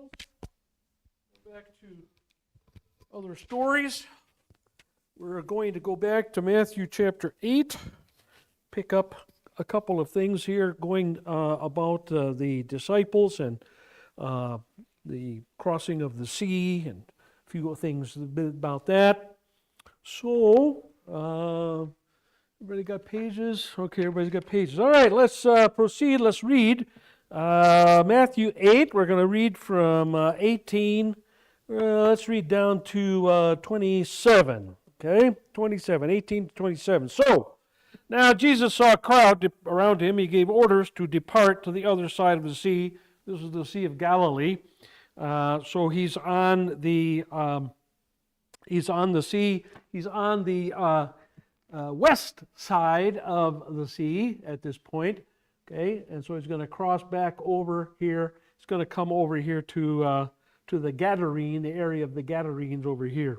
Back to other stories. We're going to go back to Matthew chapter 8, pick up a couple of things here going about the disciples and the crossing of the sea and a few things about that. So, everybody got pages? Okay, everybody's got pages. All right, let's proceed. Let's read Matthew 8. We're going to read from 18. Let's read down to 27. Okay, 27, 18 to 27. So, now Jesus saw a crowd around him. He gave orders to depart to the other side of the sea. This is the Sea of Galilee. So he's on the sea. He's on the west side of the sea at this point. Okay, and so he's going to cross back over here. He's going to come over here to the Gadarene, the area of the Gadarenes over here.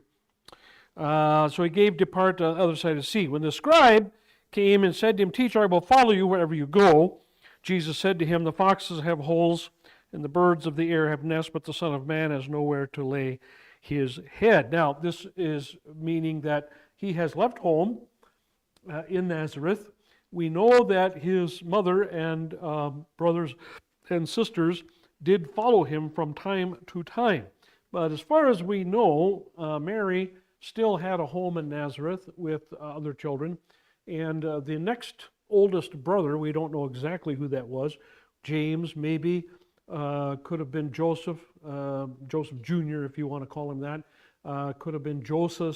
So he gave depart to the other side of the sea. When the scribe came and said to him, "Teacher, I will follow you wherever you go," Jesus said to him, "The foxes have holes, and the birds of the air have nests, but the Son of Man has nowhere to lay his head." Now, this is meaning that he has left home in Nazareth. We know that his mother and brothers and sisters did follow him from time to time. But as far as we know, Mary still had a home in Nazareth with other children. And the next oldest brother, we don't know exactly who that was, James maybe, could have been Joseph, Joseph Jr., if you want to call him that, could have been Jude.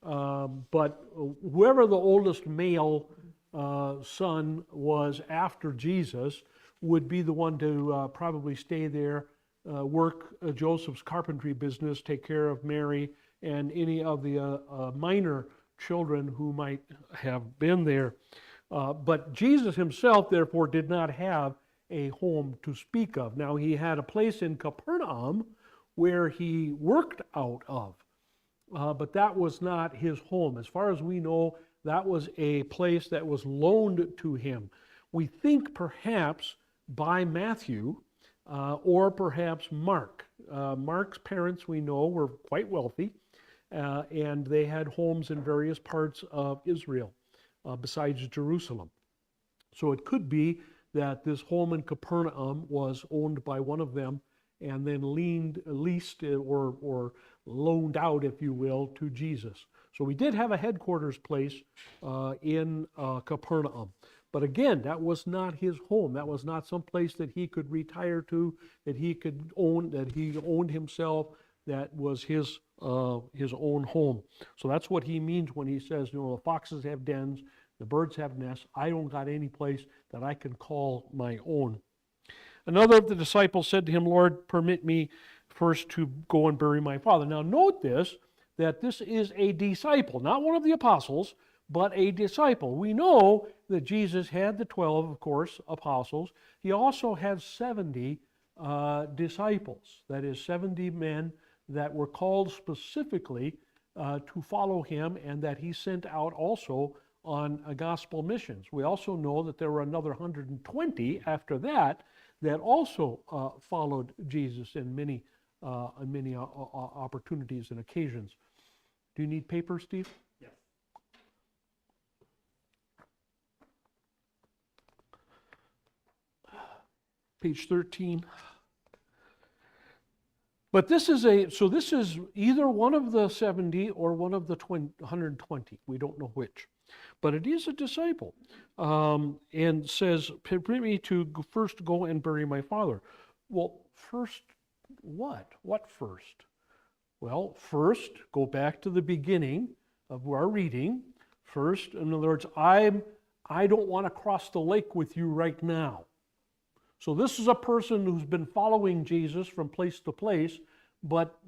But whoever the oldest male son was after Jesus would be the one to probably stay there, work Joseph's carpentry business, take care of Mary and any of the minor children who might have been there. But Jesus himself, therefore, did not have a home to speak of. Now, he had a place in Capernaum where he worked out of, but that was not his home. As far as we know, that was a place that was loaned to him. We think perhaps by Matthew or perhaps Mark. Mark's parents, we know, were quite wealthy, and they had homes in various parts of Israel besides Jerusalem. So it could be that this home in Capernaum was owned by one of them and then leased or loaned out, if you will, to Jesus. So we did have a headquarters place in Capernaum. But again, that was not his home. That was not some place that he could retire to, that he could own, that he owned himself, that was his own home. So that's what he means when he says, the foxes have dens, the birds have nests. I don't got any place that I can call my own. Another of the disciples said to him, "Lord, permit me first to go and bury my father." Now note this, that this is a disciple, not one of the apostles, but a disciple. We know that Jesus had the 12, of course, apostles. He also had 70 disciples, that is 70 men that were called specifically to follow him and that he sent out also on gospel missions. We also know that there were another 120 after that also followed Jesus in many opportunities and occasions. Do you need paper, Steve? Yes. Page 13. But this is either one of the 70 or one of the 120. We don't know which. But it is a disciple. And says, "Permit me to first go and bury my father." Well, first what? What first? Well, first, go back to the beginning of our reading. First, in other words, I don't want to cross the lake with you right now. So this is a person who's been following Jesus from place to place, but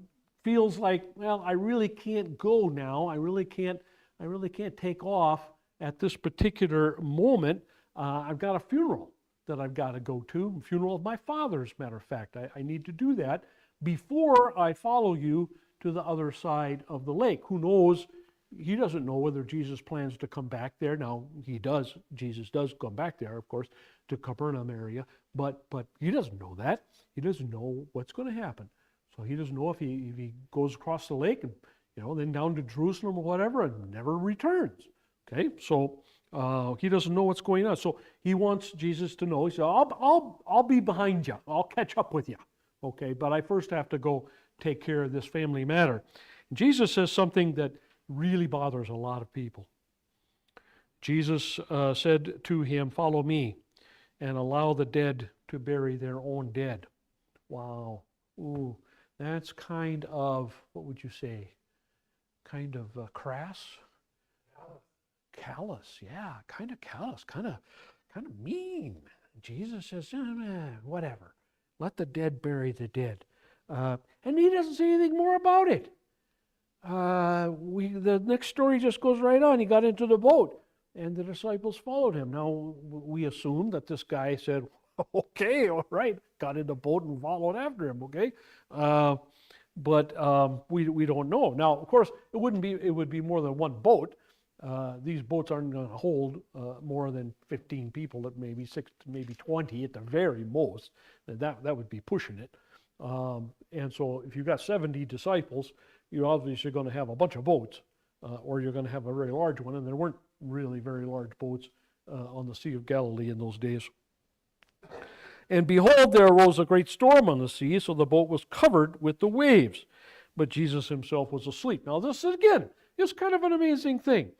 feels like, well, I really can't go now. I really can't take off at this particular moment. I've got a funeral that I've got to go to, a funeral of my father, as a matter of fact. I need to do that before I follow you to the other side of the lake. Who knows he doesn't know whether Jesus plans to come back there. Now, he does. Jesus does come back there, of course, to Capernaum area. But he doesn't know that. He doesn't know what's going to happen. So he doesn't know if he goes across the lake and, then down to Jerusalem or whatever and never returns. Okay, so he doesn't know what's going on. So he wants Jesus to know. He said, I'll be behind you. I'll catch up with you. Okay, but I first have to go take care of this family matter. And Jesus says something that really bothers a lot of people. Jesus said to him, "Follow me and allow the dead to bury their own dead." Wow. Ooh, that's kind of, what would you say? Kind of crass? Callous, yeah, kind of callous, kind of mean. Jesus says, whatever. Let the dead bury the dead. And he doesn't say anything more about it. The next story just goes right on. He got into the boat, and the disciples followed him. Now, we assume that this guy said, okay, all right, got in the boat and followed after him, okay? But we don't know. Now, of course, it would be more than one boat. These boats aren't going to hold more than 15 people, at maybe 6 to maybe 20 at the very most. That would be pushing it. And so if you've got 70 disciples, you're obviously going to have a bunch of boats, or you're going to have a very large one, and there weren't really very large boats on the Sea of Galilee in those days. And behold, there arose a great storm on the sea, so the boat was covered with the waves, but Jesus himself was asleep. Now this, again, is kind of an amazing thing.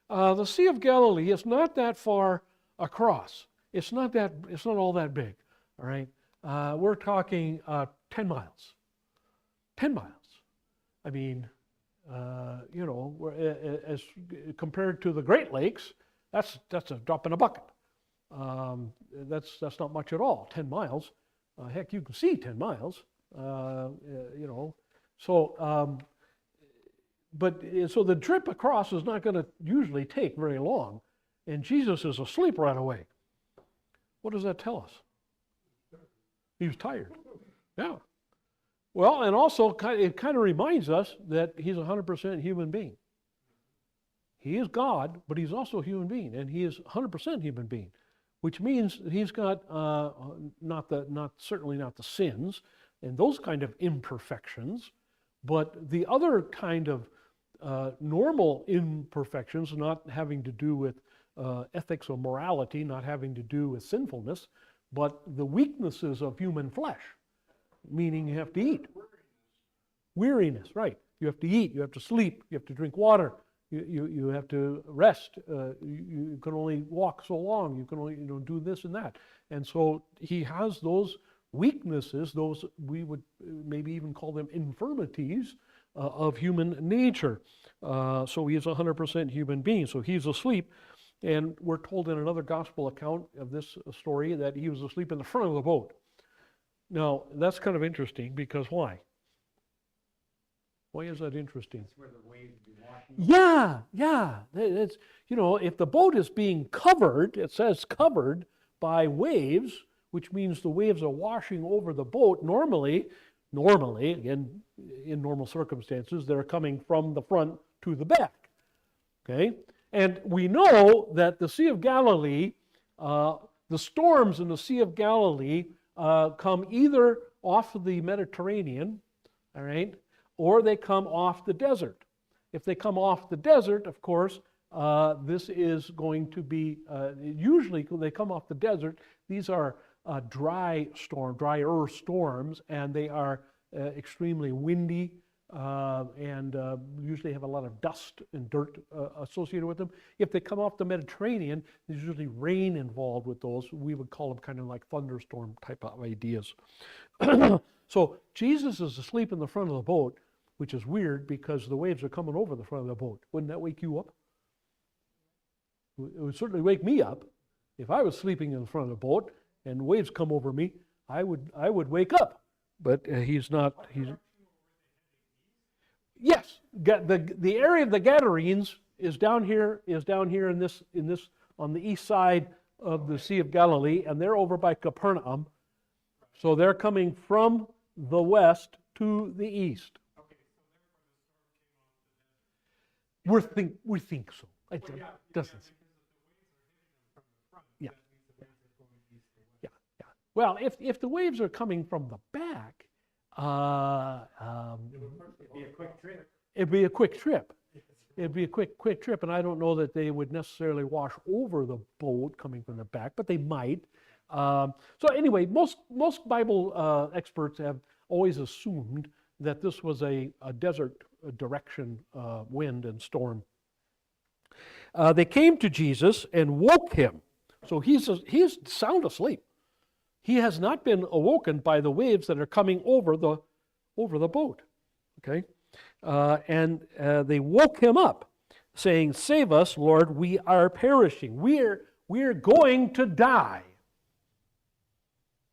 The Sea of Galilee is not that far across. It's not all that big, all right? We're talking 10 miles. 10 miles. I mean, as compared to the Great Lakes, that's a drop in a bucket. That's not much at all. 10 miles. Heck, you can see 10 miles. So. So the trip across is not going to usually take very long, and Jesus is asleep right away. What does that tell us? He was tired. Yeah. Well, and also it kind of reminds us that he's a 100% human being. He is God, but he's also a human being, and he is 100% human being, which means that he's got certainly not the sins and those kind of imperfections, but the other kind of normal imperfections, not having to do with ethics or morality, not having to do with sinfulness, but the weaknesses of human flesh, meaning you have to eat. Weariness, right. You have to eat, you have to sleep, you have to drink water, you have to rest. You can only walk so long, you can only do this and that. And so he has those weaknesses, those we would maybe even call them infirmities of human nature. So he is a 100% human being. So he's asleep, and we're told in another gospel account of this story that he was asleep in the front of the boat. Now, that's kind of interesting, because why? Why is that interesting? That's where the waves be washing. Yeah. It's, if the boat is being covered, it says covered by waves, which means the waves are washing over the boat. Normally, again, in normal circumstances, they're coming from the front to the back. Okay? And we know that the Sea of Galilee, the storms in the Sea of Galilee come either off of the Mediterranean, all right, or they come off the desert. If they come off the desert, of course, this is going to be, usually when they come off the desert, these are drier storms, and they are extremely windy, and usually have a lot of dust and dirt associated with them. If they come off the Mediterranean, there's usually rain involved with those. We would call them kind of like thunderstorm type of ideas. So Jesus is asleep in the front of the boat, which is weird because the waves are coming over the front of the boat. Wouldn't that wake you up? It would certainly wake me up. If I was sleeping in the front of the boat and waves come over me, I would wake up. But he's not. Yes, the area of the Gadarenes is down here in this on the east side of the Sea of Galilee, and they're over by Capernaum. So they're coming from the west to the east. We think so. It doesn't. Yeah. Yeah. Yeah. Well, if the waves are coming from the back, It'd be a quick trip. it'd be a quick trip. It'd be a quick trip, and I don't know that they would necessarily wash over the boat coming from the back, but they might. So anyway, most Bible experts have always assumed that this was a desert direction wind and storm. They came to Jesus and woke him. So he's sound asleep. He has not been awoken by the waves that are coming over the boat. Okay, and they woke him up, saying, "Save us, Lord! We are perishing. We're going to die.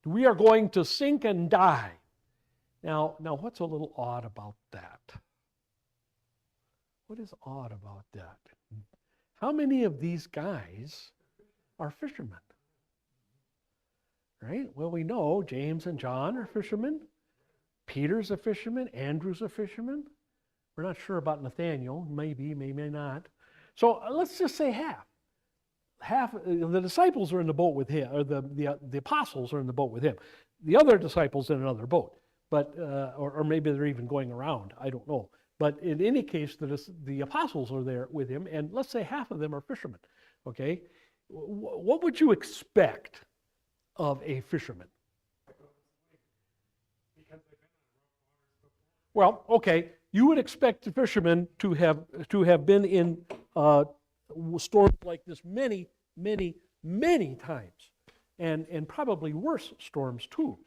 We are going to sink and die." Now, what's a little odd about that? What is odd about that? How many of these guys are fishermen? Right? Well, we know James and John are fishermen. Peter's a fisherman. Andrew's a fisherman. We're not sure about Nathaniel. Maybe not. So let's just say half. Half the disciples are in the boat with him, or the apostles are in the boat with him. The other disciples in another boat, but or maybe they're even going around. I don't know. But in any case, the apostles are there with him, and let's say half of them are fishermen. Okay, what would you expect of a fisherman? Well, okay, you would expect the fishermen to have been in storms like this many times, and probably worse storms too.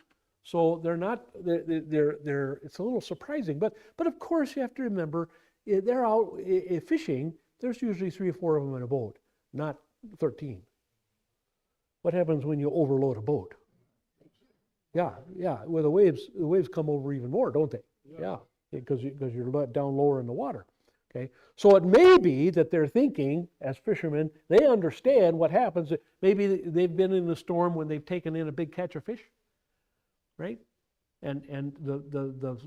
So they're not. They're. It's a little surprising, but of course you have to remember they're out fishing. There's usually 3 or 4 of them in a boat, not 13. What happens when you overload a boat? Yeah. Well, the waves come over even more, don't they? Yeah, because you're let down lower in the water. Okay, so it may be that they're thinking, as fishermen, they understand what happens. Maybe they've been in the storm when they've taken in a big catch of fish, right? And the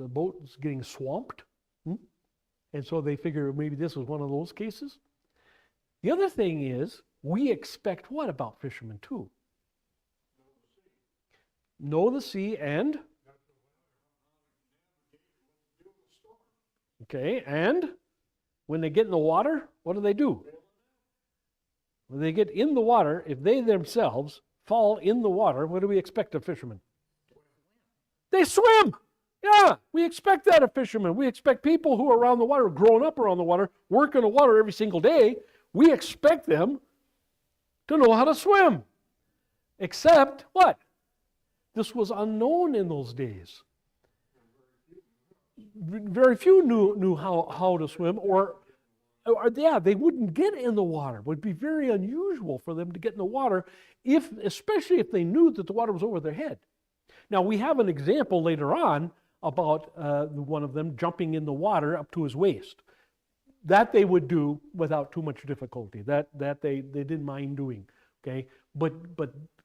boat's getting swamped, and so they figure maybe this was one of those cases. The other thing is, we expect what about fishermen too? Know the sea and? Okay, and when they get in the water, what do? When they get in the water, if they themselves fall in the water, what do we expect of fishermen? They swim. Yeah, we expect that of fishermen. We expect people who are around the water, growing up around the water, work in the water every single day. We expect them to know how to swim. Except what? This was unknown in those days. Very few knew how to swim, or they wouldn't get in the water. It would be very unusual for them to get in the water, especially if they knew that the water was over their head. Now, we have an example later on about one of them jumping in the water up to his waist. That they would do without too much difficulty. That they didn't mind doing. Okay, but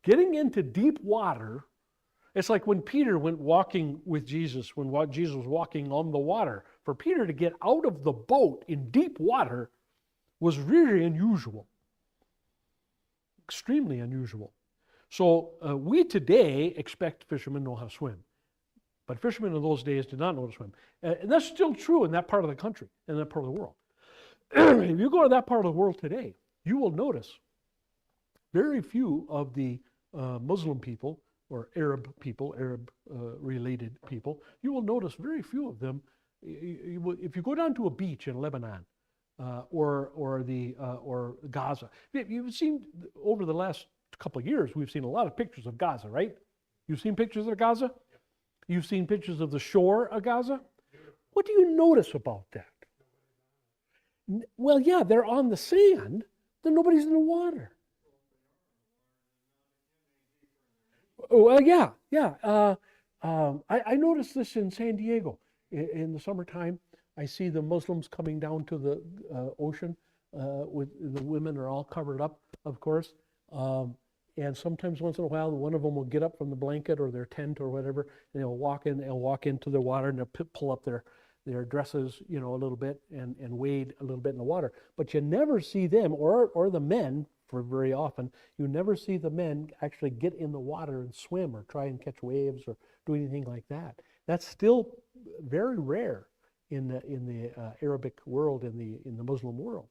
getting into deep water, it's like when Peter went walking with Jesus, when Jesus was walking on the water. For Peter to get out of the boat in deep water was really unusual. Extremely unusual. So we today expect fishermen to know how to swim. But fishermen in those days did not know how to swim. And that's still true in that part of the country, in that part of the world. If you go to that part of the world today, you will notice very few of the Muslim people or Arab people, Arab-related people, you will notice very few of them. If you go down to a beach in Lebanon or Gaza, you've seen over the last couple of years, we've seen a lot of pictures of Gaza, right? You've seen pictures of Gaza? You've seen pictures of the shore of Gaza? What do you notice about that? Well, yeah, they're on the sand, then nobody's in the water. Well, yeah. I noticed this in San Diego. In the summertime, I see the Muslims coming down to the ocean. With the women are all covered up, of course. And sometimes, once in a while, one of them will get up from the blanket or their tent or whatever, and they'll walk into the water and they'll pull up their dresses, a little bit and wade a little bit in the water. But you never see them, or the men, for very often, you never see the men actually get in the water and swim or try and catch waves or do anything like that. That's still very rare in the Arabic world, in the Muslim world.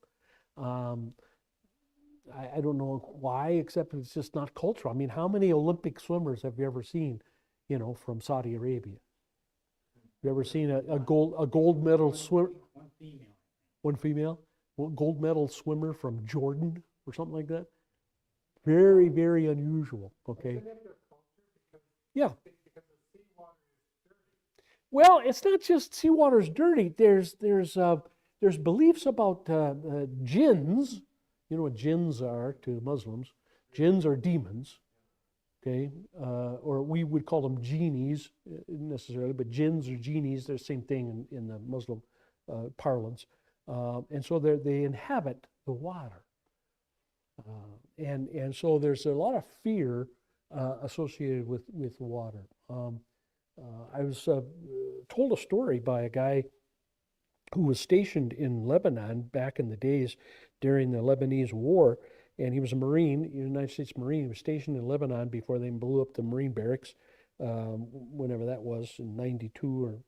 I don't know why, except it's just not cultural. I mean, how many Olympic swimmers have you ever seen, from Saudi Arabia? You ever seen a gold medal swimmer? One female. One female? Gold medal swimmer from Jordan or something like that? Very, very unusual, okay? Yeah. Well, it's not just seawater's dirty. There's beliefs about jinns. You know what jinns are to Muslims? Jinns are demons, okay? Or we would call them genies, necessarily, but jinns or genies, they're the same thing in the Muslim parlance. And so they inhabit the water. And so there's a lot of fear associated with water. I was told a story by a guy who was stationed in Lebanon back in the days during the Lebanese War, and he was a Marine, United States Marine. He was stationed in Lebanon before they blew up the Marine barracks, whenever that was, in '92 or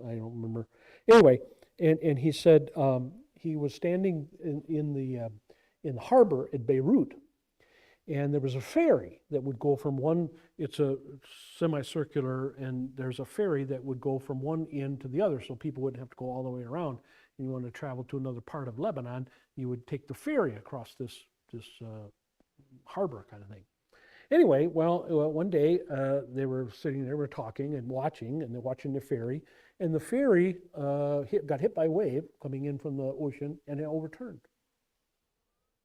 I don't remember. Anyway, and he said he was standing in the harbor at Beirut, and there was a ferry that would go from one, it's a semicircular, and there's a ferry that would go from one end to the other, so people wouldn't have to go all the way around. And you want to travel to another part of Lebanon, you would take the ferry across this harbor kind of thing. Anyway, well, one day they were sitting there, we're talking and watching, and they're watching the ferry, and the ferry got hit by a wave coming in from the ocean, and it overturned.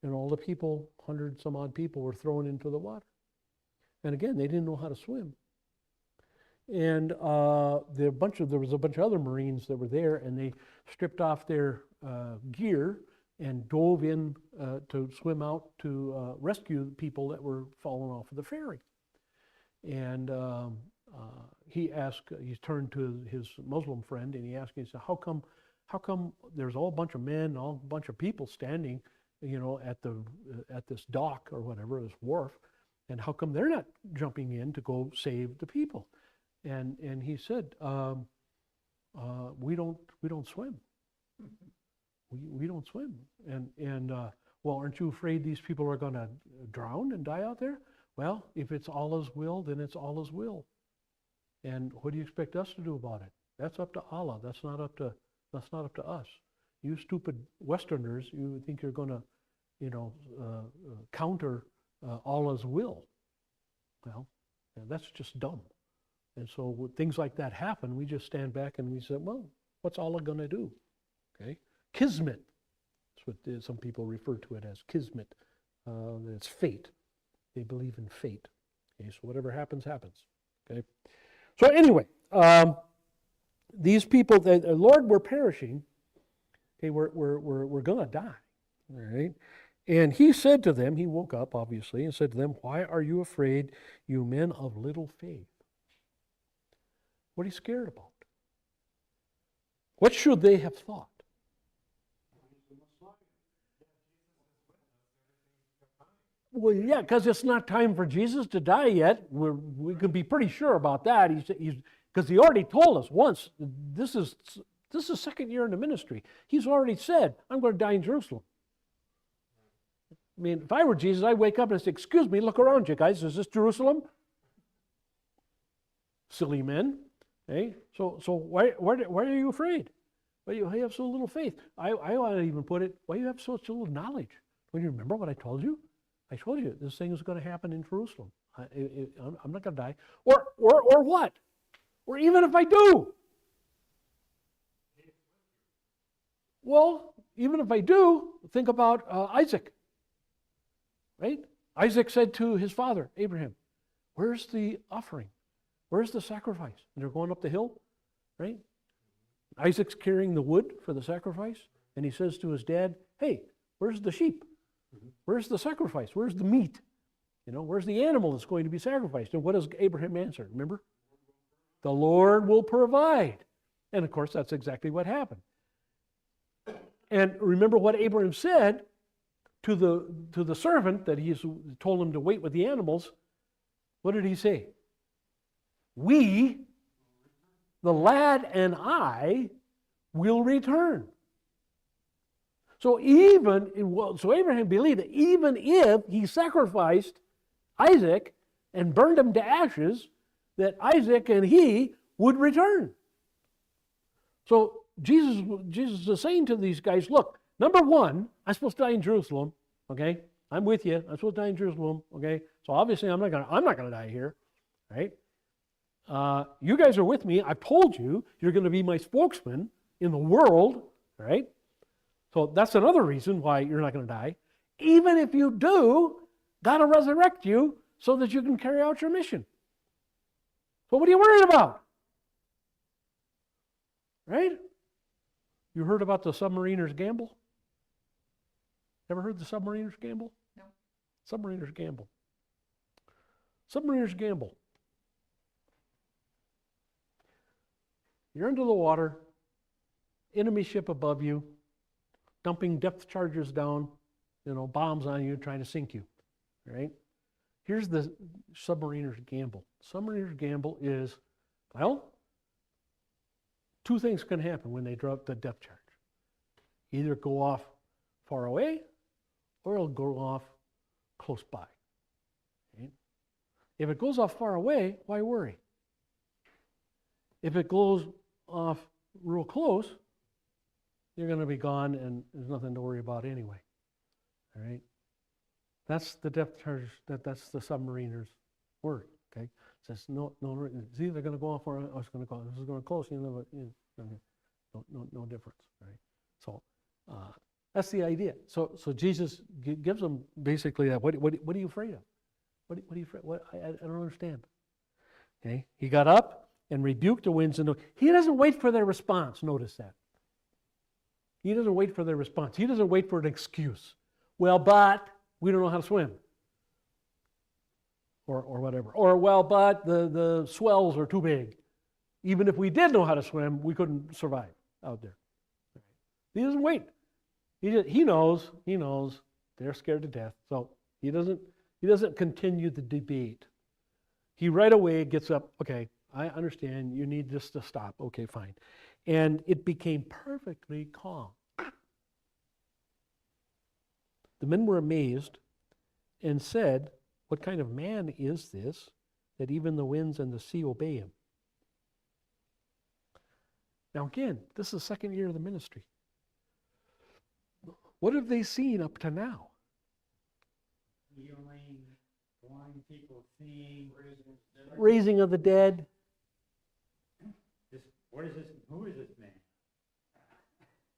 And all the people, 100 some odd people, were thrown into the water. And again, they didn't know how to swim. And there was a bunch of other Marines that were there, and they stripped off their gear and dove in to swim out to rescue people that were falling off of the ferry. And he turned to his Muslim friend, and he asked him, he said, how come there's all a bunch of men, all a bunch of people standing, at this dock or whatever, this wharf, and how come they're not jumping in to go save the people? And he said, we don't swim. We don't swim. And well, aren't you afraid these people are going to drown and die out there? Well, if it's Allah's will, then it's Allah's will. And what do you expect us to do about it? That's up to Allah. That's not up to us. You stupid Westerners, you think you're going to, counter Allah's will. Well, that's just dumb. And so when things like that happen, we just stand back and we say, well, what's Allah going to do? Okay, Kismet. That's what some people refer to it as, Kismet. It's fate. They believe in fate. Okay, so whatever happens, happens. Okay. So anyway, these people, Lord, we're perishing. Okay, we're going to die, all right? And he said to them, he woke up, obviously, and said to them, why are you afraid, you men of little faith? What are you scared about? What should they have thought? Well, yeah, because it's not time for Jesus to die yet. We can be pretty sure about that. Because he already told us once, this is second year in the ministry. He's already said, I'm going to die in Jerusalem. I mean, if I were Jesus, I'd wake up and say, excuse me, look around you guys. Is this Jerusalem? Silly men. Okay? So why are you afraid? Why do you have so little faith? I ought to even put it, why do you have such little knowledge? Don't you remember what I told you? I told you this thing is going to happen in Jerusalem. I'm not going to die. Or what? Or even if I do. Well, even if I do, think about Isaac, right? Isaac said to his father, Abraham, where's the offering? Where's the sacrifice? And they're going up the hill, right? Isaac's carrying the wood for the sacrifice, and he says to his dad, hey, where's the sheep? Where's the sacrifice? Where's the meat? Where's the animal that's going to be sacrificed? And what does Abraham answer? Remember? The Lord will provide. And of course, that's exactly what happened. And remember what Abraham said to the servant that he told him to wait with the animals. What did he say? We, the lad and I, will return. So Abraham believed that even if he sacrificed Isaac and burned him to ashes, that Isaac and he would return. So Jesus is saying to these guys, look, number one, I'm supposed to die in Jerusalem, okay? I'm with you. I'm supposed to die in Jerusalem, okay? So obviously I'm not gonna die here, right? You guys are with me. I told you you're going to be my spokesman in the world, right? So that's another reason why you're not going to die. Even if you do, God will resurrect you so that you can carry out your mission. So what are you worried about? Right? You heard about the submariners gamble? Ever heard the submariners gamble? No. Submariners gamble. Submariners gamble. You're under the water, enemy ship above you, dumping depth charges down, bombs on you, trying to sink you, right? Here's the submariner's gamble. Submariner's gamble is, well, two things can happen when they drop the depth charge. Either go off far away, or it'll go off close by. Right? If it goes off far away, why worry? If it goes off real close, you're going to be gone and there's nothing to worry about anyway. All right? That's the depth charge, that's the submariner's word. Okay? It says no, it's either going to go off or it's going to go. This is going to close, no difference. Right? So that's the idea. So Jesus gives them basically that. What are you afraid of? What are you afraid? I don't understand. Okay? He got up and rebuked the winds and he doesn't wait for their response. Notice that. He doesn't wait for their response. He doesn't wait for an excuse. Well, but we don't know how to swim. Or whatever. Or, well, but the swells are too big. Even if we did know how to swim, we couldn't survive out there. He doesn't wait. He knows they're scared to death. So he doesn't continue the debate. He right away gets up, okay, I understand you need this to stop. Okay, fine. And it became perfectly calm. The men were amazed and said, what kind of man is this that even the winds and the sea obey him? Now again, this is the second year of the ministry. What have they seen up to now? Healing, blind people seeing, Raising of the dead. Who is this man?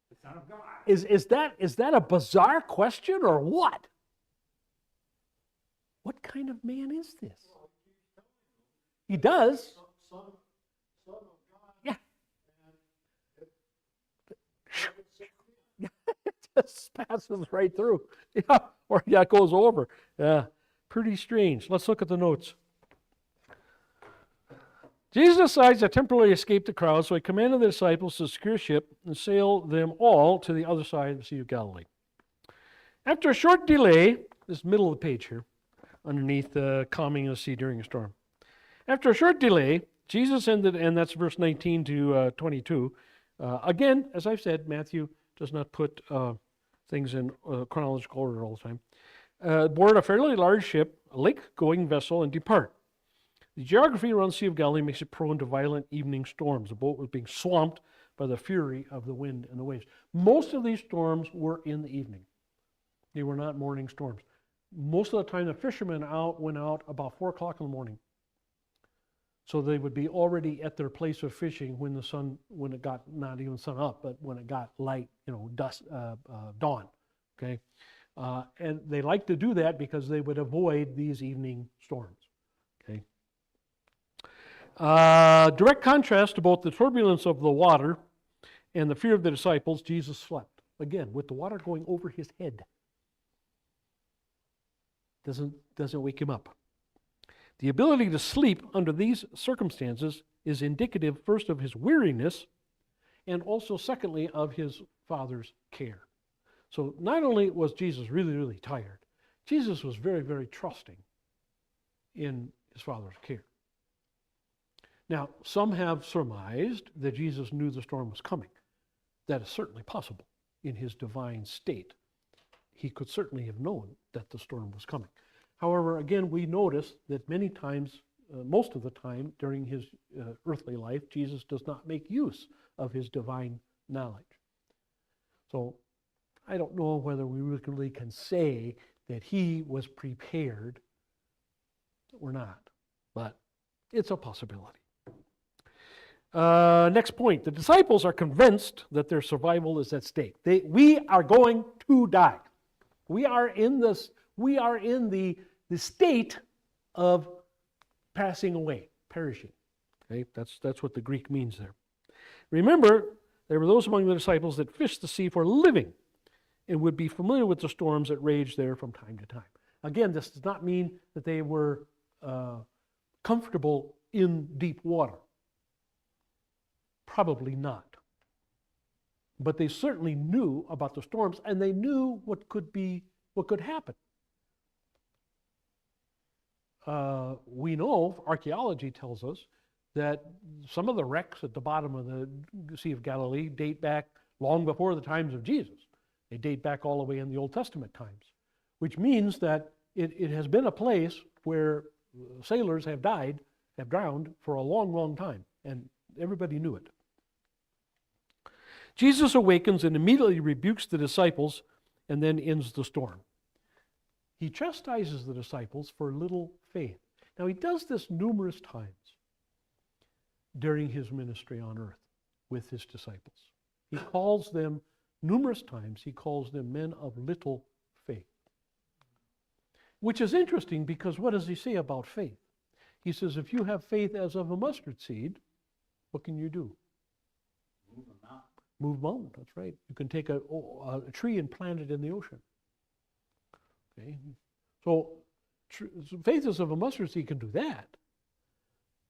The Son of God. Is that a bizarre question or what? What kind of man is this? He does. Son of God. Yeah. It just passes right through. Yeah, or it goes over. Yeah, pretty strange. Let's look at the notes. Jesus decides to temporarily escape the crowd, so he commanded the disciples to secure a ship and sail them all to the other side of the Sea of Galilee. After a short delay, this middle of the page here, underneath the calming of the sea during a storm. After a short delay, Jesus ended, and that's verse 19 to 22. Again, as I've said, Matthew does not put things in chronological order all the time. Board a fairly large ship, a lake-going vessel, and depart. The geography around the Sea of Galilee makes it prone to violent evening storms. The boat was being swamped by the fury of the wind and the waves. Most of these storms were in the evening. They were not morning storms. Most of the time, the fishermen went out about 4 o'clock in the morning. So they would be already at their place of fishing when it got, not even sun up, but when it got light, dusk, dawn. Okay, and they like to do that because they would avoid these evening storms. Okay. Direct contrast to both the turbulence of the water and the fear of the disciples, Jesus slept. Again, with the water going over his head. Doesn't wake him up. The ability to sleep under these circumstances is indicative first of his weariness and also, secondly, of his Father's care. So not only was Jesus really, really tired, Jesus was very, very trusting in his Father's care. Now, some have surmised that Jesus knew the storm was coming. That is certainly possible in his divine state. He could certainly have known that the storm was coming. However, again, we notice that many times, most of the time during his earthly life, Jesus does not make use of his divine knowledge. So I don't know whether we really can say that he was prepared or not, but it's a possibility. Next point, the disciples are convinced that their survival is at stake. We are going to die. We are in the state of passing away, perishing. Okay? That's what the Greek means there. Remember, there were those among the disciples that fished the sea for a living and would be familiar with the storms that raged there from time to time. Again, this does not mean that they were comfortable in deep water. Probably not. But they certainly knew about the storms, and they knew what could happen. We know, archaeology tells us, that some of the wrecks at the bottom of the Sea of Galilee date back long before the times of Jesus. They date back all the way in the Old Testament times, which means that it has been a place where sailors have drowned for a long, long time, and everybody knew it. Jesus awakens and immediately rebukes the disciples and then ends the storm. He chastises the disciples for little faith. Now, he does this numerous times during his ministry on earth with his disciples. He calls them, numerous times, he calls them men of little faith. Which is interesting because what does he say about faith? He says, if you have faith as of a mustard seed, what can you do? Move them out. Move mountains, that's right. You can take a tree and plant it in the ocean. Okay, so faith as of a mustard seed can do that.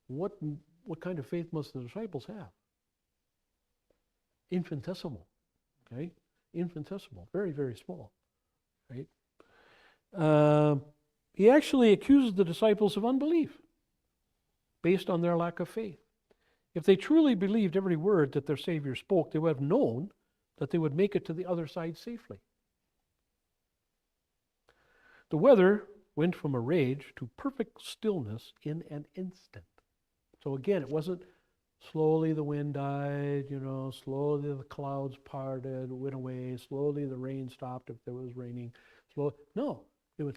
What kind of faith must the disciples have? Infinitesimal, okay? Infinitesimal, very, very small, right? He actually accuses the disciples of unbelief based on their lack of faith. If they truly believed every word that their Savior spoke, they would have known that they would make it to the other side safely. The weather went from a rage to perfect stillness in an instant. So again, it wasn't slowly the wind died, slowly the clouds parted, went away, slowly the rain stopped if there was raining. No, it was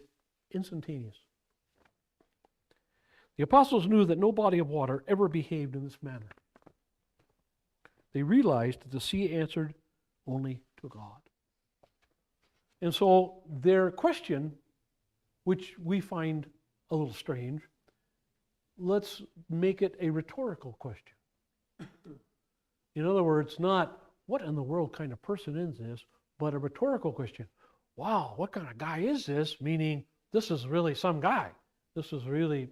instantaneous. The apostles knew that no body of water ever behaved in this manner. They realized that the sea answered only to God. And so their question, which we find a little strange, let's make it a rhetorical question. In other words, not what in the world kind of person is this, but a rhetorical question. Wow, what kind of guy is this? Meaning, this is really some guy. This is really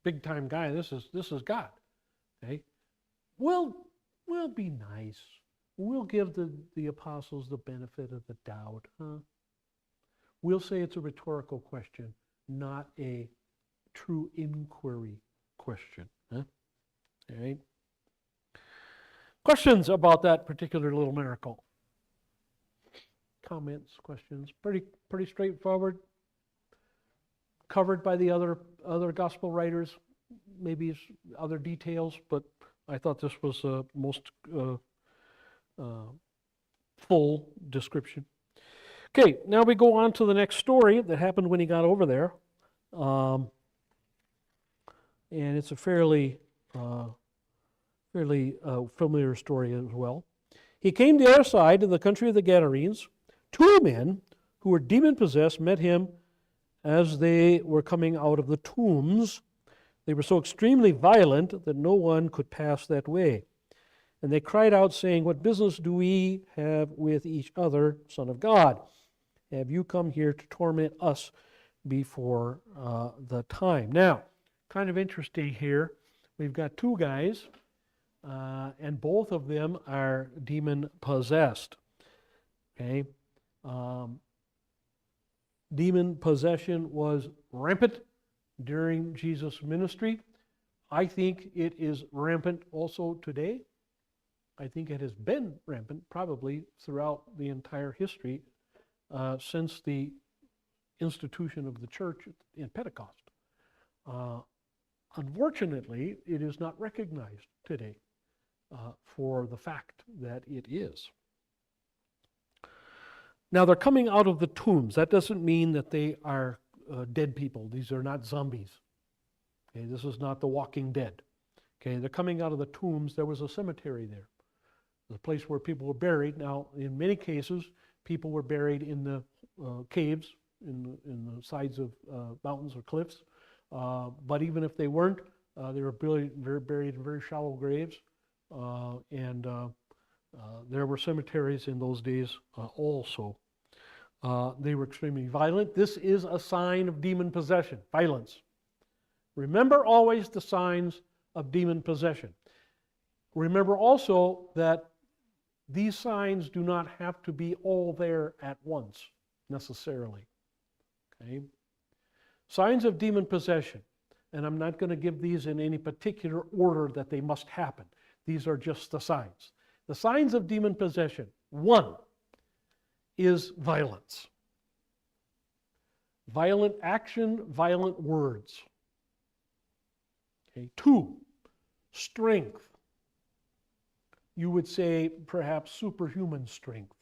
big time guy. This is God. Okay? We'll be nice. We'll give the apostles the benefit of the doubt. We'll say it's a rhetorical question, not a true inquiry question. All right? Questions about that particular little miracle? Comments, questions? Pretty straightforward. Covered by the other gospel writers, maybe other details, but I thought this was most full description. Okay, now we go on to the next story that happened when he got over there, and it's a fairly familiar story as well. He came to the other side of the country of the Gadarenes. Two men who were demon-possessed met him as they were coming out of the tombs. They were so extremely violent that no one could pass that way. And they cried out, saying, "What business do we have with each other, Son of God? Have you come here to torment us before the time?" Now, kind of interesting here. We've got two guys and both of them are demon-possessed. Okay? Demon possession was rampant during Jesus' ministry. I think it is rampant also today. I think it has been rampant probably throughout the entire history since the institution of the church in Pentecost. Unfortunately, it is not recognized today for the fact that it is. Now, they're coming out of the tombs. That doesn't mean that they are dead people. These are not zombies. Okay, this is not the Walking Dead. Okay, they're coming out of the tombs. There was a cemetery there, the place where people were buried. Now, in many cases, people were buried in the caves, in the sides of mountains or cliffs. But even if they weren't, they were buried in very shallow graves. And there were cemeteries in those days also. They were extremely violent. This is a sign of demon possession, violence. Remember always the signs of demon possession. Remember also that these signs do not have to be all there at once, necessarily. Okay? Signs of demon possession, and I'm not going to give these in any particular order that they must happen. These are just the signs. The signs of demon possession. 1 is violence. Violent action, violent words. Okay. 2, strength. You would say perhaps superhuman strength.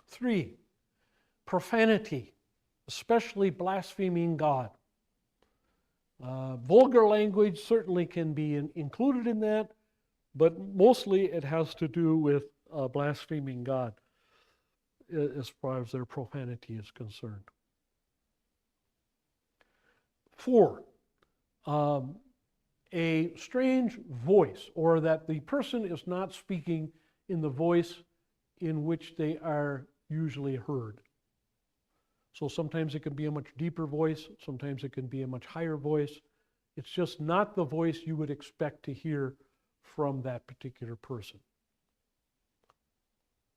3, profanity, especially blaspheming God. Vulgar language certainly can be included in that, but mostly it has to do with blaspheming God as far as their profanity is concerned. 4, a strange voice, or that the person is not speaking in the voice in which they are usually heard. So sometimes it can be a much deeper voice, sometimes it can be a much higher voice. It's just not the voice you would expect to hear from that particular person.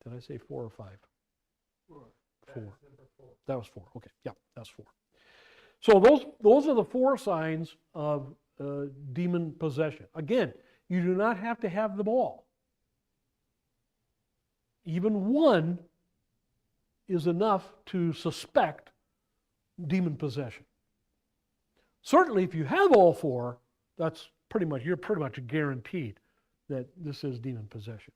Did I say 4 or 5? 4. 4. That's number 4. That was 4. Okay, yeah, that's 4. So those are the 4 signs of demon possession. Again, you do not have to have them all. Even 1 is enough to suspect demon possession. Certainly, if you have all 4, you're pretty much guaranteed that this is demon possession.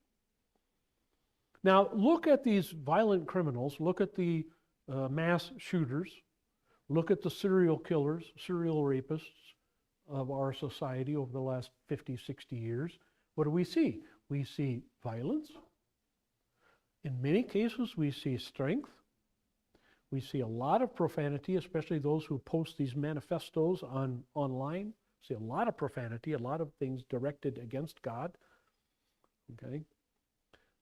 Now, look at these violent criminals. Look at the mass shooters. Look at the serial killers, serial rapists of our society over the last 50, 60 years. What do we see? We see violence. In many cases, we see strength. We see a lot of profanity, especially those who post these manifestos online. See a lot of profanity, a lot of things directed against God. Okay.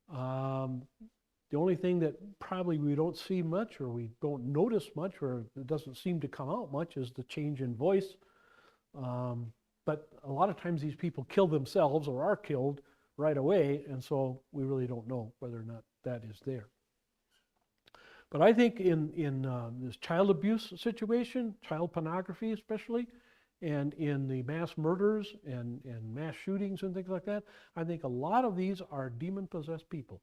The only thing that probably we don't see much, or we don't notice much, or it doesn't seem to come out much, is the change in voice. But a lot of times these people kill themselves or are killed right away, and so we really don't know whether or not that is there. But I think in this child abuse situation, child pornography especially, and in the mass murders and mass shootings and things like that, I think a lot of these are demon-possessed people.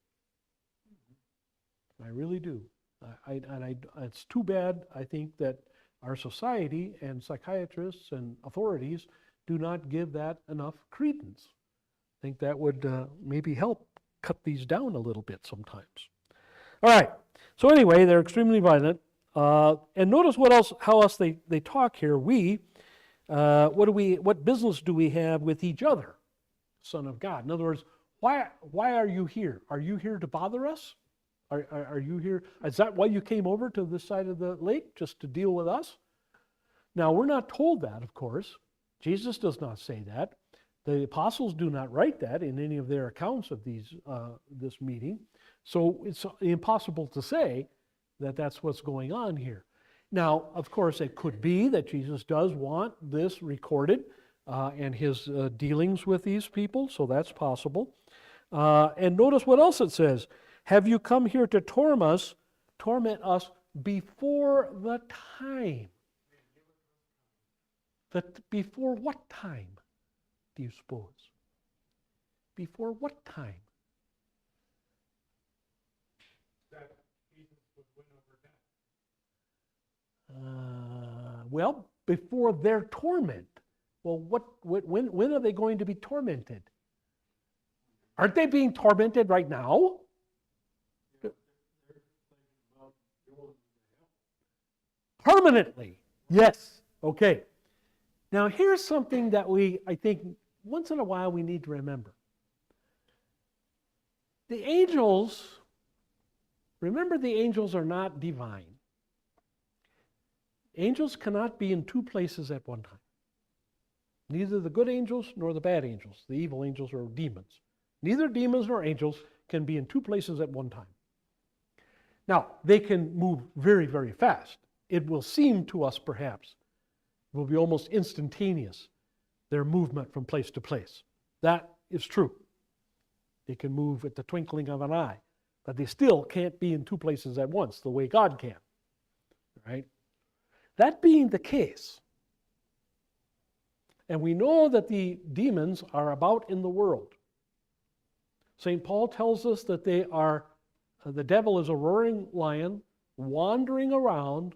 I really do. It's too bad, I think, that our society and psychiatrists and authorities do not give that enough credence. I think that would maybe help cut these down a little bit sometimes. All right. So anyway, they're extremely violent. And notice how else they talk here. What business do we have with each other, Son of God? In other words, why are you here? Are you here to bother us? Are you here? Is that why you came over to this side of the lake, just to deal with us? Now, we're not told that, of course. Jesus does not say that. The apostles do not write that in any of their accounts of this meeting. So it's impossible to say that that's what's going on here. Now, of course, it could be that Jesus does want this recorded and his dealings with these people, so that's possible. And notice what else it says. Have you come here to torment us before the time? Before what time, do you suppose? Before what time? That Jesus would win over death. Well, before their torment. Well, when are they going to be tormented? Aren't they being tormented right now? Permanently. Yes. Okay. Now here's something that I think once in a while we need to remember. The angels, remember the angels are not divine. Angels cannot be in two places at one time. Neither the good angels nor the bad angels, the evil angels or demons. Neither demons nor angels can be in two places at one time. Now, they can move very, very fast. It will seem to us, perhaps, it will be almost instantaneous, their movement from place to place. That is true. They can move at the twinkling of an eye, but they still can't be in two places at once the way God can. Right? That being the case, and we know that the demons are about in the world. St. Paul tells us that the devil is a roaring lion wandering around.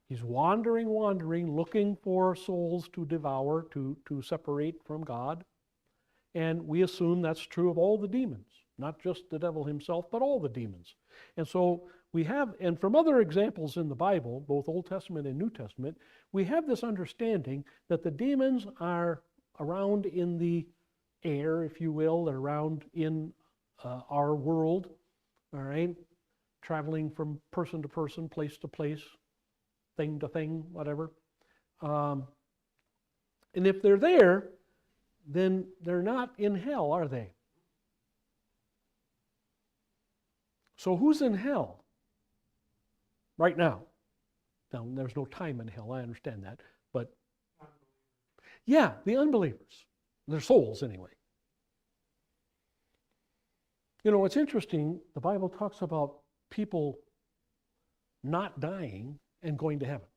He's wandering, looking for souls to devour, to separate from God. And we assume that's true of all the demons, not just the devil himself, but all the demons. And so we have, and from other examples in the Bible, both Old Testament and New Testament, we have this understanding that the demons are around in the air, if you will. They're around in our world, all right, traveling from person to person, place to place, thing to thing, whatever. And if they're there, then they're not in hell, are they? So who's in hell right now? Now, there's no time in hell, I understand that. But, yeah, the unbelievers. Their souls, anyway. You know, it's interesting, the Bible talks about people not dying and going to heaven.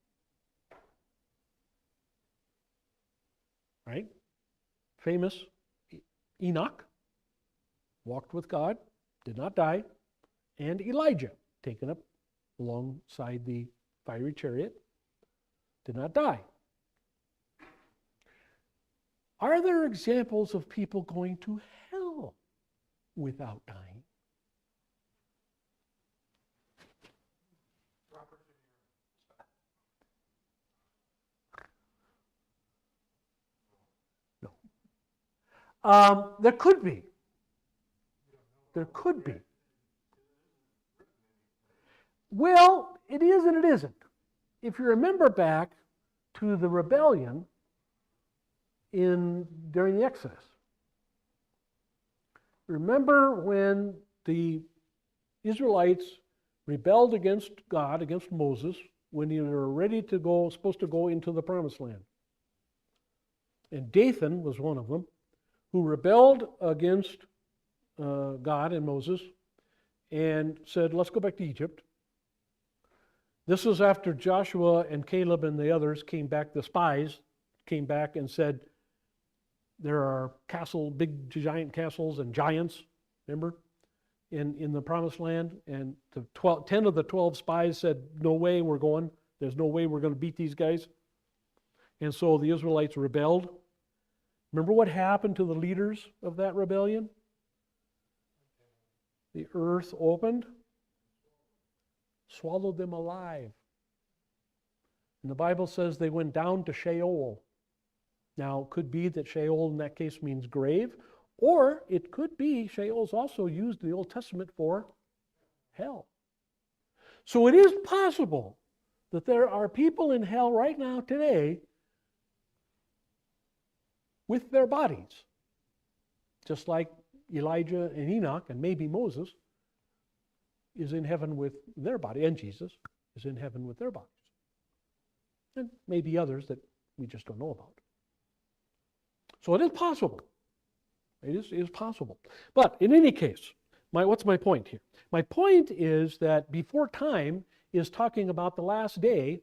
Right? Famous Enoch walked with God, did not die, and Elijah, taken up alongside the fiery chariot, did not die. Are there examples of people going to hell without dying? No. There could be. There could be. Well, it is and it isn't. If you remember back to the rebellion during the Exodus, remember when the Israelites rebelled against God, against Moses, when they were ready to go, supposed to go into the Promised Land. And Dathan was one of them, who rebelled against God and Moses and said, let's go back to Egypt. This was after Joshua and Caleb and the others came back, the spies came back and said, there are big giant castles and giants, remember, in the Promised Land. And 10 of the 12 spies said, no way we're going. There's no way we're going to beat these guys. And so the Israelites rebelled. Remember what happened to the leaders of that rebellion? The earth opened, swallowed them alive. And the Bible says they went down to Sheol. Now, it could be that Sheol in that case means grave, or it could be Sheol's also used in the Old Testament for hell. So it is possible that there are people in hell right now today with their bodies, just like Elijah and Enoch and maybe Moses is in heaven with their body, and Jesus is in heaven with their bodies. And maybe others that we just don't know about. So it is possible. It is possible. But in any case, what's my point here? My point is that before time is talking about the last day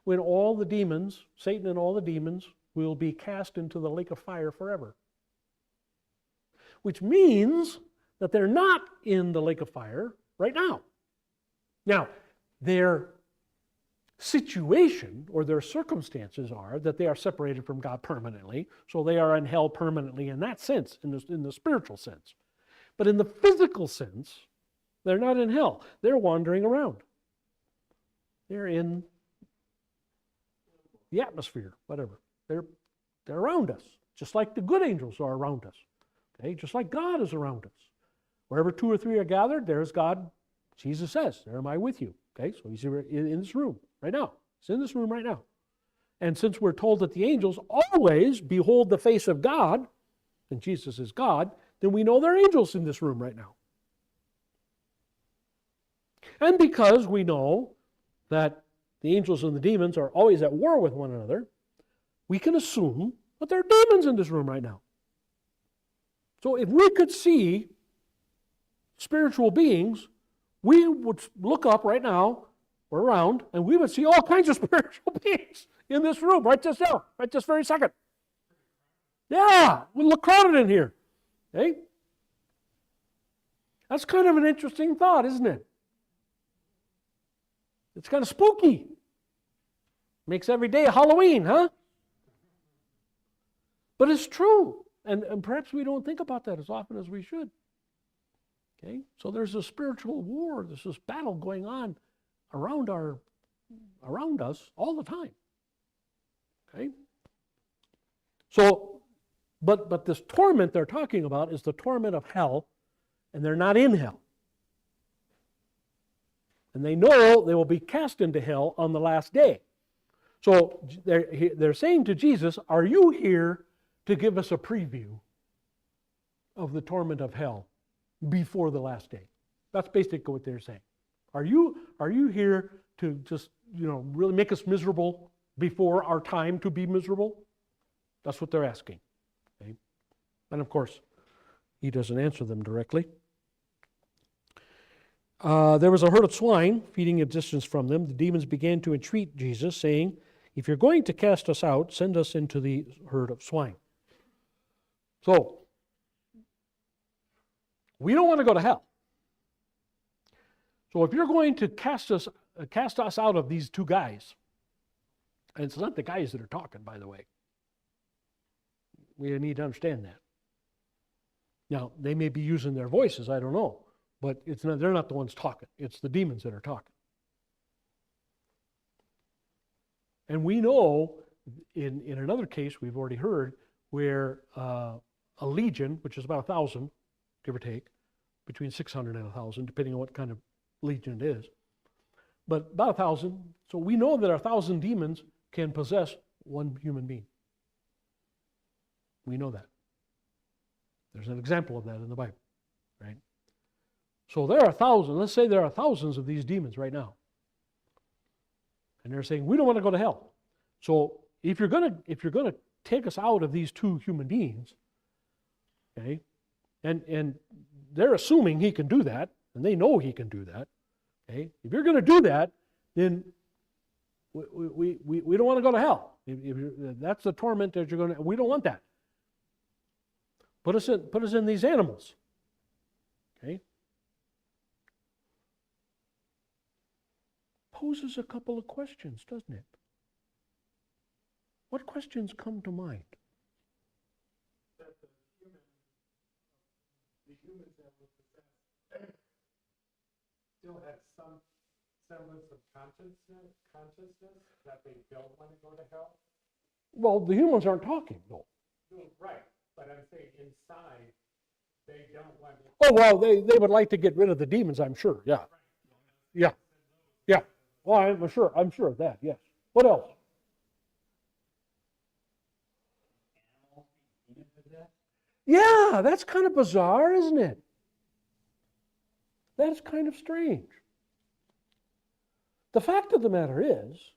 when all the demons, Satan and all the demons, will be cast into the lake of fire forever. Which means that they're not in the lake of fire right now. Now, their situation or their circumstances are that they are separated from God permanently, so they are in hell permanently in that sense, in the spiritual sense. But in the physical sense, they're not in hell. They're wandering around. They're in the atmosphere, whatever. They're around us, just like the good angels are around us. Okay, just like God is around us. Wherever 2 or 3 are gathered, there's God. Jesus says, "There am I with you." Okay, so he's in this room right now. He's in this room right now. And since we're told that the angels always behold the face of God, and Jesus is God, then we know there are angels in this room right now. And because we know that the angels and the demons are always at war with one another, we can assume that there are demons in this room right now. So if we could see spiritual beings, we would look up right now or around, and we would see all kinds of spiritual beings in this room right just now, right this very second. Yeah, we look crowded in here. Okay? That's kind of an interesting thought, isn't it? It's kind of spooky. Makes every day a Halloween, huh? But it's true. And perhaps we don't think about that as often as we should. Okay? So there's a spiritual war, there's this battle going on around us all the time. Okay? So, but this torment they're talking about is the torment of hell, and they're not in hell. And they know they will be cast into hell on the last day. So they're saying to Jesus, "Are you here to give us a preview of the torment of hell before the last day?" That's basically what they're saying. Are you here to just, really make us miserable before our time to be miserable? That's what they're asking. Okay? And of course, he doesn't answer them directly. There was a herd of swine feeding a distance from them. The demons began to entreat Jesus, saying, "If you're going to cast us out, send us into the herd of swine." So, we don't want to go to hell. So if you're going to cast us out of these 2 guys, and it's not the guys that are talking, by the way. We need to understand that. Now, they may be using their voices, I don't know. But they're not the ones talking. It's the demons that are talking. And we know, in another case we've already heard, where a legion, which is about 1,000, give or take, between 600 and 1,000, depending on what kind of legion it is. But about 1,000. So we know that 1,000 demons can possess one human being. We know that. There's an example of that in the Bible, right? So there are thousands. Let's say there are thousands of these demons right now, and they're saying we don't want to go to hell. So if you're gonna take us out of these 2 human beings, okay, and they're assuming he can do that, and they know he can do that. Okay, if you're going to do that, then we don't want to go to hell. If that's the torment that you're going to. We don't want that. Put us in these animals. Okay. Poses a couple of questions, doesn't it? What questions come to mind? That the humans that were possessed still had some semblance of consciousness that they don't want to go to hell? Well, the humans aren't talking, though. No, right, but I'm saying inside, they don't want to. Oh, well, they would like to get rid of the demons, I'm sure, yeah. Yeah, yeah. Well, I'm sure of that, yes. What else? Yeah, that's kind of bizarre, isn't it? That's kind of strange. The fact of the matter is,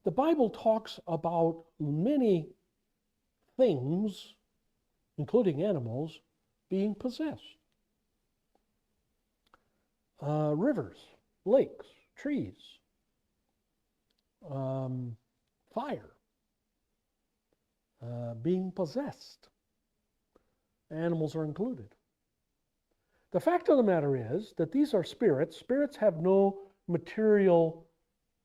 the Bible talks about many things, including animals, being possessed. Rivers, lakes, trees, fire, being possessed. Animals are included. The fact of the matter is that these are spirits. Spirits have no material,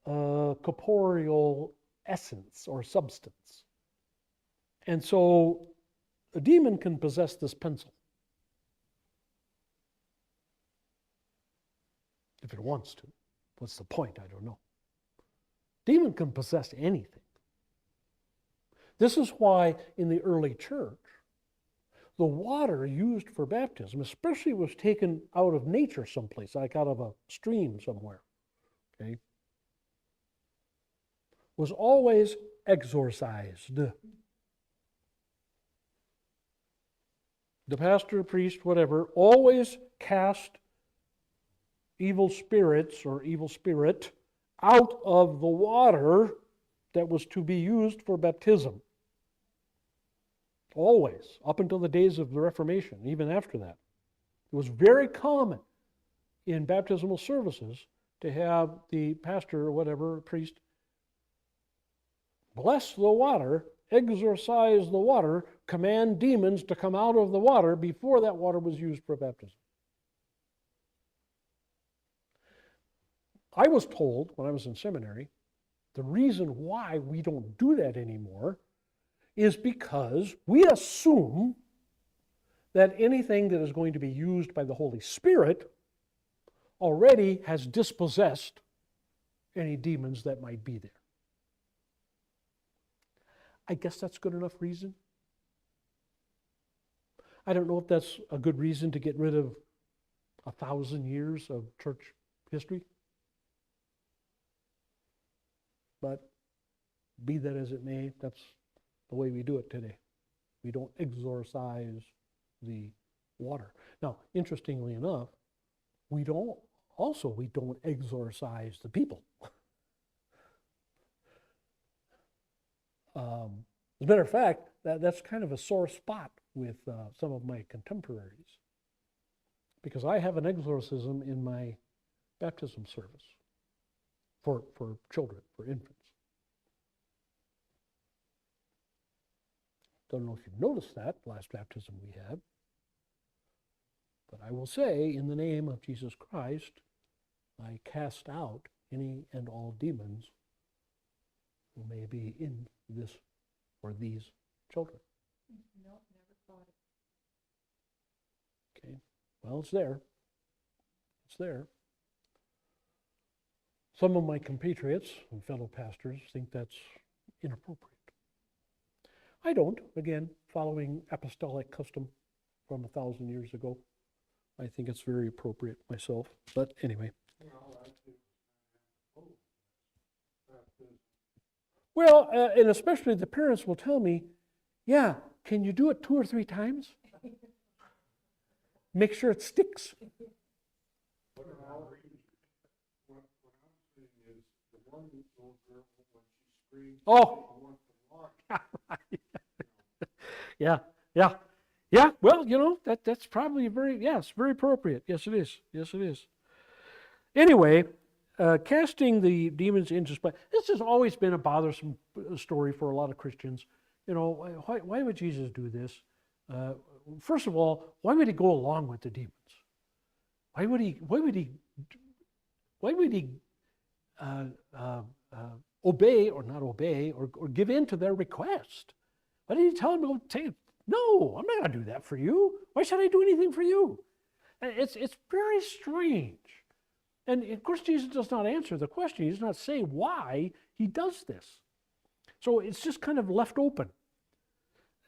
corporeal essence or substance. And so a demon can possess this pencil if it wants to. What's the point? I don't know. Demon can possess anything. This is why in the early church, the water used for baptism, especially was taken out of nature someplace, like out of a stream somewhere, okay, was always exorcised. The pastor, priest, whatever, always cast evil spirits or evil spirit out of the water that was to be used for baptism. Always, up until the days of the Reformation, even after that. It was very common in baptismal services to have the pastor or whatever, priest, bless the water, exorcise the water, command demons to come out of the water before that water was used for baptism. I was told when I was in seminary, the reason why we don't do that anymore is because we assume that anything that is going to be used by the Holy Spirit already has dispossessed any demons that might be there. I guess that's good enough reason. I don't know if that's a good reason to get rid of 1,000 years of church history. But be that as it may, that's the way we do it today. We don't exorcise the water. Now, interestingly enough, we don't exorcise the people. As a matter of fact, that's kind of a sore spot with some of my contemporaries, because I have an exorcism in my baptism service for children, for infants. Don't know if you've noticed that, last baptism we had. But I will say, in the name of Jesus Christ, I cast out any and all demons who may be in this or these children. No, never thought it. Okay, well, it's there. It's there. Some of my compatriots and fellow pastors think that's inappropriate. I don't, again, following apostolic custom from 1,000 years ago. I think it's very appropriate myself, but anyway. Well, and especially the parents will tell me, yeah, can you do it 2 or 3 times? Make sure it sticks. What I'm reading is the one little girl, when she screamed, Oh. she wants to walk. Yeah. Well, you know, that's probably it's very appropriate. Yes, it is. Yes, it is. Anyway, casting the demons into spite. This has always been a bothersome story for a lot of Christians. You know, why would Jesus do this? First of all, why would he go along with the demons? Why would he obey or not obey or give in to their request? Why did he tell them to take? No, I'm not going to do that for you. Why should I do anything for you? It's very strange. And of course, Jesus does not answer the question. He does not say why he does this. So it's just kind of left open.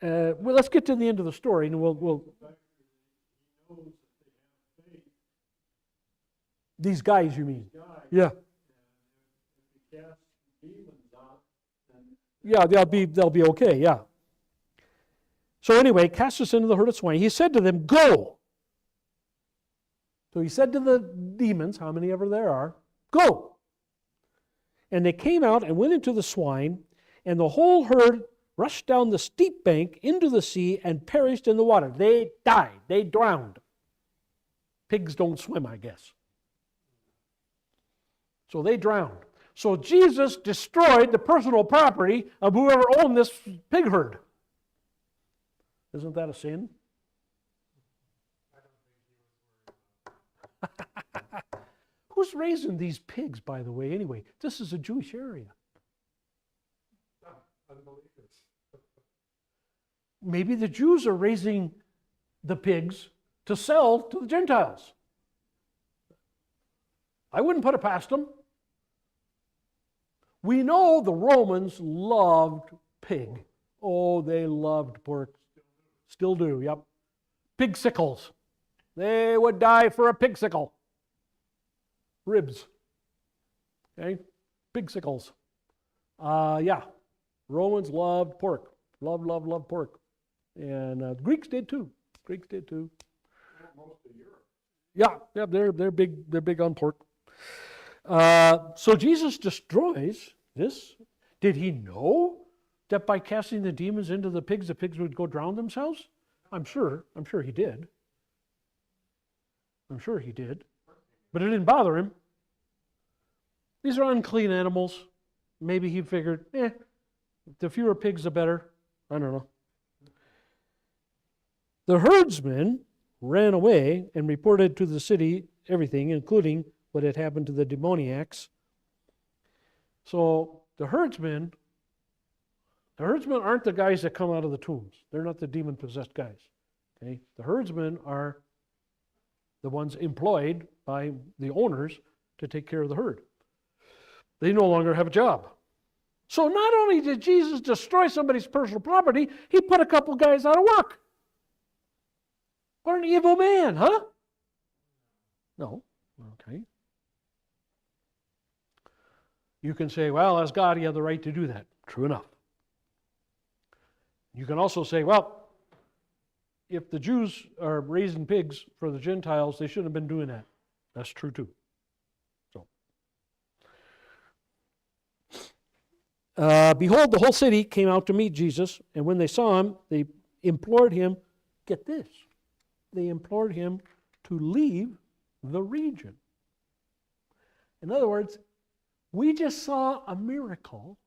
Well, let's get to the end of the story, and we'll. These guys, you mean? Yeah. Yeah, they'll be okay. Yeah. So anyway, cast us into the herd of swine. He said to them, "Go." So he said to the demons, how many ever there are, "Go." And they came out and went into the swine, and the whole herd rushed down the steep bank into the sea and perished in the water. They died. They drowned. Pigs don't swim, I guess. So they drowned. So Jesus destroyed the personal property of whoever owned this pig herd. Isn't that a sin? Who's raising these pigs, by the way, anyway? This is a Jewish area. Unbelievers. Maybe the Jews are raising the pigs to sell to the Gentiles. I wouldn't put it past them. We know the Romans loved pig. Oh, they loved pork. Still do, yep. Pig sickles. They would die for a pig sickle. Ribs. Okay? Pig sickles. Yeah. Romans loved pork. Loved pork. And Greeks did too. Greeks did too. Most of Europe. Yeah, they're big on pork. So Jesus destroys this. Did he know that by casting the demons into the pigs would go drown themselves? I'm sure he did. I'm sure he did. But it didn't bother him. These are unclean animals. Maybe he figured, the fewer pigs, the better. I don't know. The herdsmen ran away and reported to the city everything, including what had happened to the demoniacs. So the herdsmen aren't the guys that come out of the tombs. They're not the demon-possessed guys. Okay? The herdsmen are the ones employed by the owners to take care of the herd. They no longer have a job. So not only did Jesus destroy somebody's personal property, he put a couple guys out of work. What an evil man, huh? No. Okay. You can say, well, as God, he had the right to do that. True enough. You can also say, well, if the Jews are raising pigs for the Gentiles, they shouldn't have been doing that. That's true too. Behold, the whole city came out to meet Jesus, and when they saw him, they implored him, get this, they implored him to leave the region. In other words, we just saw a miracle.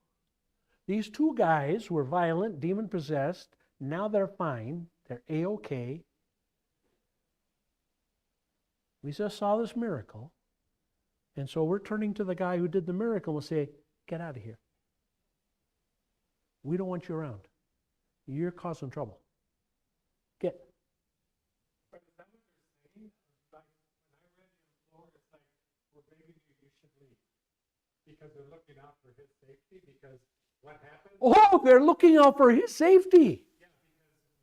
These two guys who were violent, demon-possessed, now they're fine, they're A-okay. We just saw this miracle, and so we're turning to the guy who did the miracle and we'll say, get out of here. We don't want you around. You're causing trouble. Get. But is that what they're saying? Like, when I read the floor, it's like, we're begging you, you should leave. Because they're looking out for his safety, because what happens? Oh, they're looking out for his safety. Yeah, because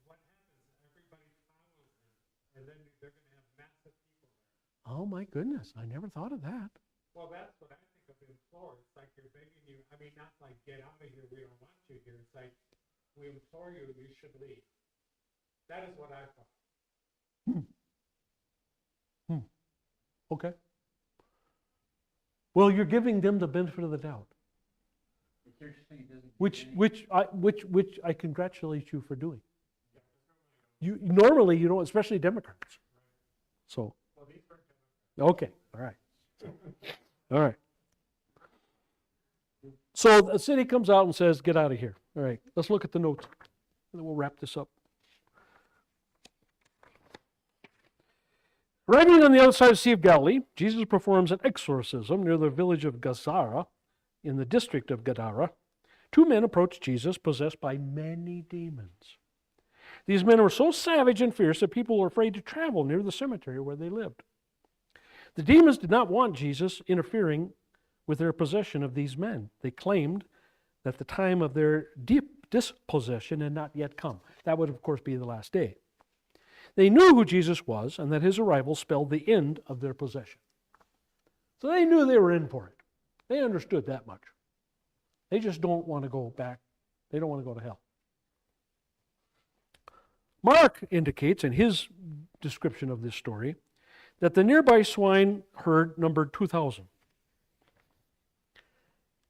what happens? Everybody follows him, and then they're going to have massive people there. Oh my goodness, I never thought of that. Well, that's what I think of implore. It's like you're begging you, I mean, not like get out of here, we don't want you here. It's like, we implore you, you should leave. That is what I thought. Okay. Well, you're giving them the benefit of the doubt, But you're just saying it doesn't. which I congratulate you for doing. You normally you don't, especially Democrats. So, Well, these are okay, all right. All right. So the city comes out and says, get out of here. All right, let's look at the notes, and then we'll wrap this up. Arriving on the other side of the Sea of Galilee, Jesus performs an exorcism near the village of Gazzara in the district of Gadara. Two men approached Jesus, possessed by many demons. These men were so savage and fierce that people were afraid to travel near the cemetery where they lived. The demons did not want Jesus interfering with their possession of these men. They claimed that the time of their dispossession had not yet come. That would, of course, be the last day. They knew who Jesus was and that his arrival spelled the end of their possession. So they knew they were in for it. They understood that much. They just don't want to go back. They don't want to go to hell. Mark indicates in his description of this story that the nearby swine herd numbered 2,000.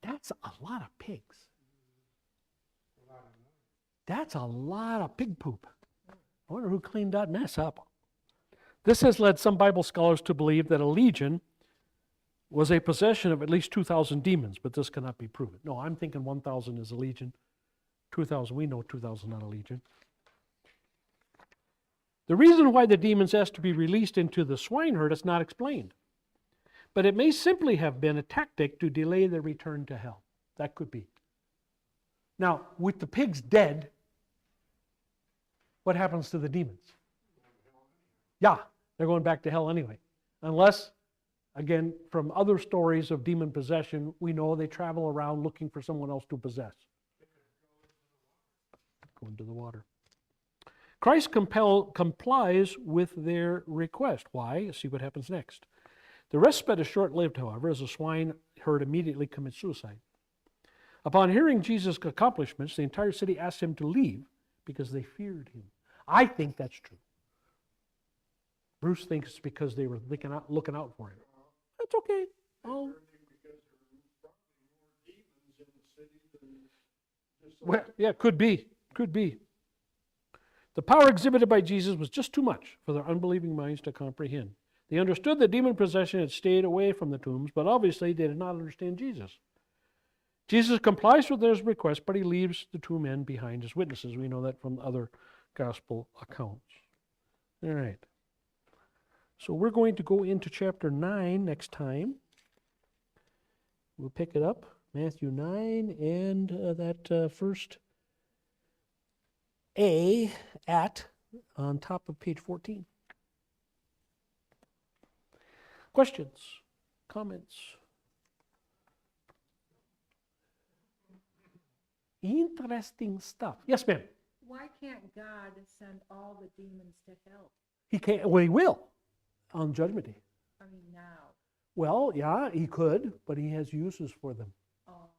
That's a lot of pigs. That's a lot of pig poop. I wonder who cleaned that mess up. This has led some Bible scholars to believe that a legion was a possession of at least 2,000 demons, but this cannot be proven. No, I'm thinking 1,000 is a legion. 2,000, we know 2,000 not a legion. The reason why the demons asked to be released into the swineherd is not explained. But it may simply have been a tactic to delay their return to hell. That could be. Now, with the pigs dead, what happens to the demons? Yeah, they're going back to hell anyway. Unless, again, from other stories of demon possession, we know they travel around looking for someone else to possess. Go into the water. Christ complies with their request. Why? See what happens next. The respite is short-lived, however, as the swineherd immediately commits suicide. Upon hearing Jesus' accomplishments, the entire city asked him to leave because they feared him. I think that's true. Bruce thinks it's because they were looking out for him. That's okay. Well, yeah, could be. Could be. The power exhibited by Jesus was just too much for their unbelieving minds to comprehend. They understood that demon possession had stayed away from the tombs, but obviously they did not understand Jesus. Jesus complies with their request, but he leaves the two men behind as witnesses. We know that from other gospel accounts. All right. So we're going to go into chapter 9 next time. We'll pick it up, Matthew 9, and that first A at on top of page 14. Questions? Comments? Interesting stuff. Yes, ma'am. Why can't God send all the demons to hell? He can't. Well, he will on Judgment Day. I mean, now. Well, yeah, he could, but he has uses for them. Oh,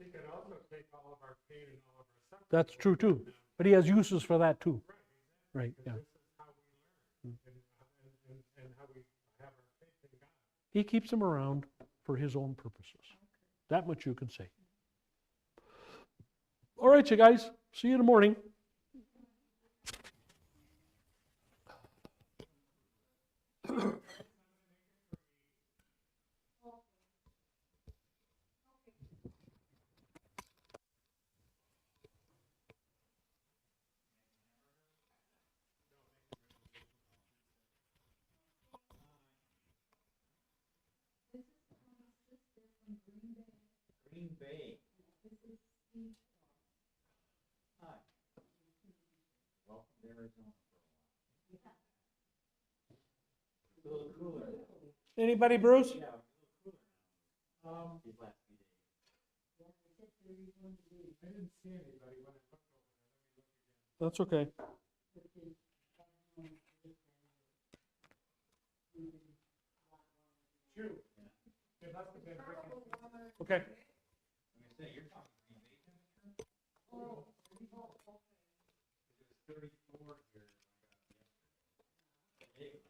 He could also take all of our pain and all of our suffering. That's true too. But he has uses for that too. Right. Yeah. This is how we learn and how we have our faith in God. He keeps them around for his own purposes. That much you can say. All right, you guys. See you in the morning. Green Bay. Hi. Welcome to Arizona for a while. A little cooler. Anybody, Bruce? Yeah, a little cooler now. These last few days. I didn't see anybody when I looked over there. That's okay. Shoot. It must have been freaking. Okay. I'm gonna say, you're talking Green Bay temperature? Oh. It was 34 here when I got up yesterday. Today it was